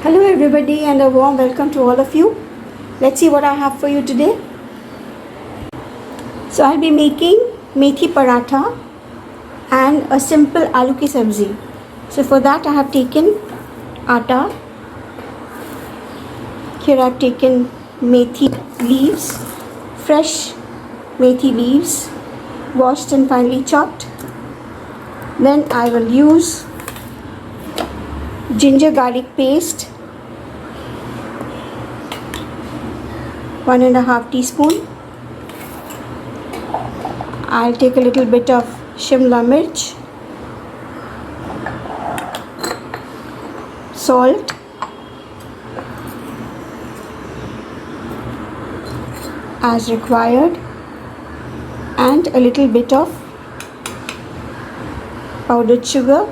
Hello everybody and a warm welcome to all of you. Let's see what I have for you today. So I'll be making methi paratha and a simple aloo ki sabzi. So for that I have taken atta. Here I've taken methi leaves, fresh methi leaves, washed and finely chopped. Then I will use ginger garlic paste, 1.5 teaspoon. I'll take a little bit of shimla mirch, salt, as required, and a little bit of powdered sugar,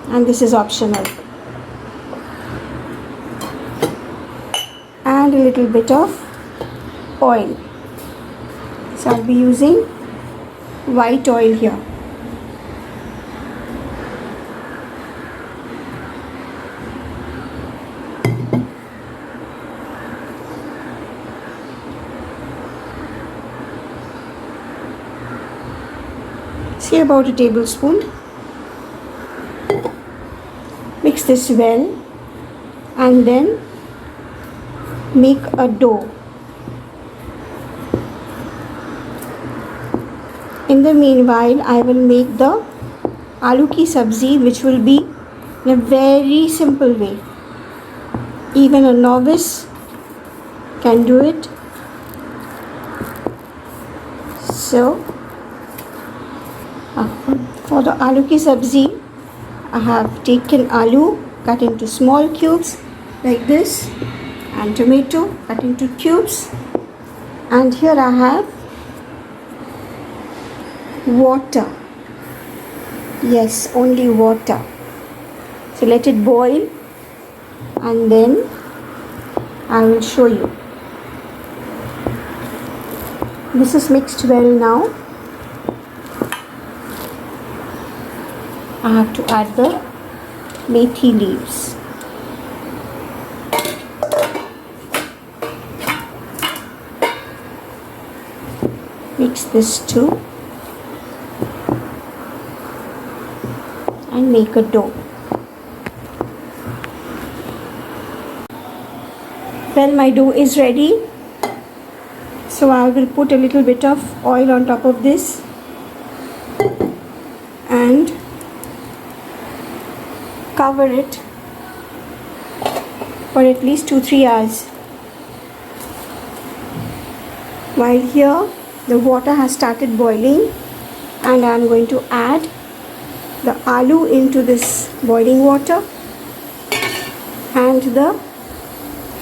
and this is optional, and a little bit of oil. So I'll be using white oil here. Say about a tablespoon. Mix this well and then make a dough. In the meanwhile, I will make the aloo ki sabzi, which will be in a very simple way. Even a novice can do it. So, for the aloo ki sabzi, I have taken aloo cut into small cubes like this, and tomato cut into cubes, and here I have water. Yes, only water. So let it boil and then I will show you. This is mixed well now. I have to add the methi leaves. Mix this too and make a dough. Well, my dough is ready. So I will put a little bit of oil on top of this and cover it for at least 2-3 hours. While here the water has started boiling, and I am going to add the aloo into this boiling water and the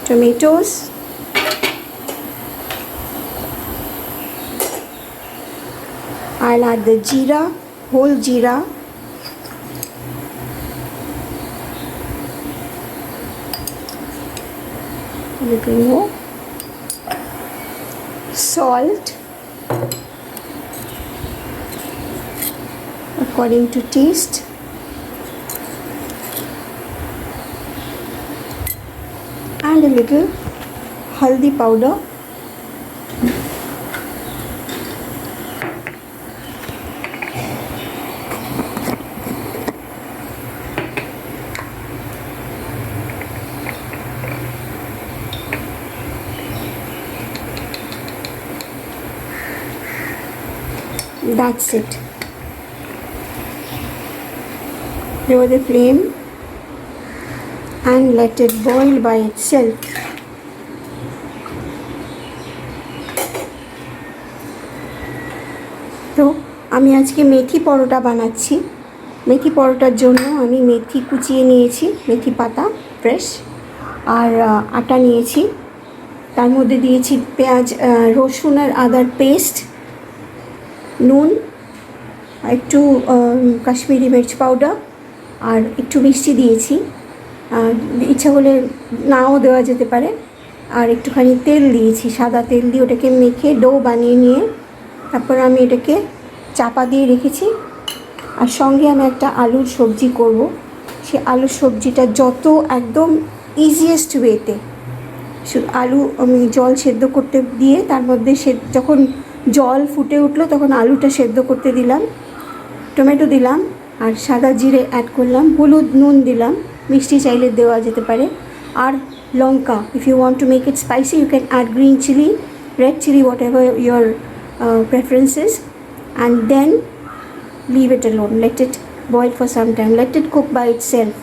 tomatoes, I'll add the jeera, whole jeera, a little more salt according to taste, and a little haldi powder, that's it. Lower the flame and let it boil by itself. তো আমি আজকে মেথি পরোটা বানাচ্ছি। মেথি পরোটার জন্য আমি মেথি কুচিয়ে নিয়েছি, মেথি পাতা ফ্রেশ, আর আটা নিয়েছি। তার মধ্যে দিয়েছি পেঁয়াজ, রসুন আর আদার পেস্ট, নুন, একটু কাশ্মীরি মির্চ পাউডার, আর একটু মিষ্টি দিয়েছি, ইচ্ছা হলে নাও দেওয়া যেতে পারে, আর একটুখানি তেল দিয়েছি, সাদা তেল দিয়ে ওটাকে মেখে ডো বানিয়ে নিয়ে তারপর আমি এটাকে চাপা দিয়ে রেখেছি। আর সঙ্গে আমি একটা আলুর সবজি করব। সে আলুর সবজিটা যত একদম ইজিয়েস্ট ওয়েতে। আলু আমি জল সেদ্ধ করতে দিয়ে তার মধ্যে যখন জল ফুটে উঠলো তখন আলুটা সেদ্ধ করতে দিলাম, টমেটো দিলাম আর সাদা জিরে অ্যাড করলাম, হলুদ নুন দিলাম, মিষ্টি চাইলে দেওয়া যেতে পারে, আর লঙ্কা। If you want to make it spicy you can add green chili, red chili, whatever your preferences, and then leave it alone, let it boil for some time, let it cook by itself.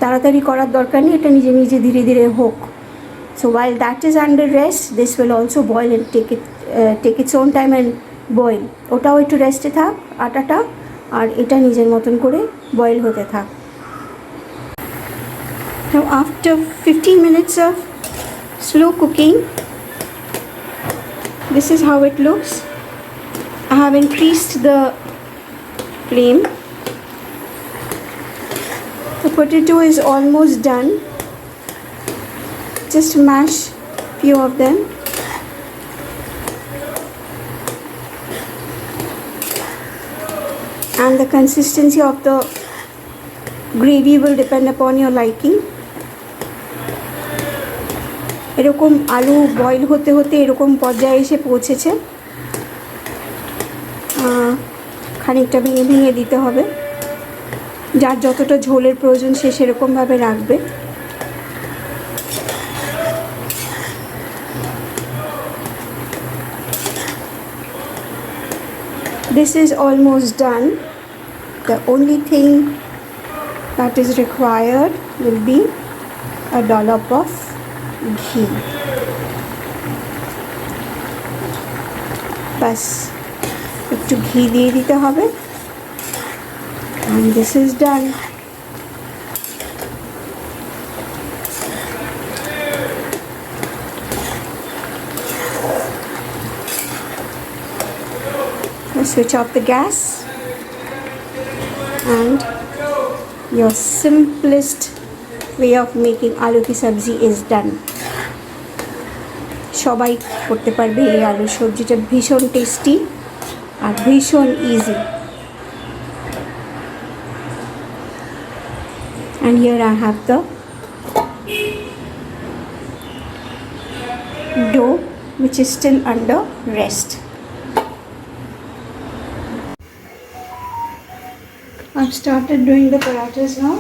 তাড়াতাড়ি করার দরকার নেই, এটা নিজে নিজে ধীরে ধীরে হোক। So while that is under rest, this will also boil and take its own time and boil. ওটাও একটু রেস্টে থাক আটাটা, আর এটা নিজের মতন করে বয়েল হতে থাক। Now after 15 minutes of slow cooking, this is how it looks. I have increased the flame. The potato is almost done. Just mash few of them. And the consistency of the gravy will depend upon your liking. এরকম আলু boil হতে হতে এরকম পর্যায়ে এসে পৌঁছেছে, খানিকটা ভেঙে ভেঙে দিতে হবে, যার যতটা ঝোলের প্রয়োজন সে সেরকমভাবে রাখবে। This is almost done. The only thing that is required will be a dollop of ঘি। বাস একটু ঘি দিয়ে দিতে হবে, and this is done. Switch off the gas and your simplest way of making aloo ki sabzi is done. সবাই করতে পারবে এই আলুর সবজিটা, ভীষণ টেস্টি আর ভীষণ easy. And here I have the dough which is still under rest. I've started doing the parathas now.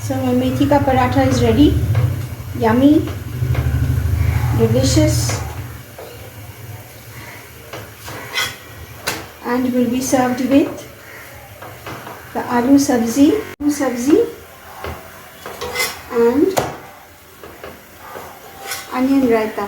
So my methi ka paratha is ready. Yummy, delicious, and will be served with the aloo sabzi and onion raita.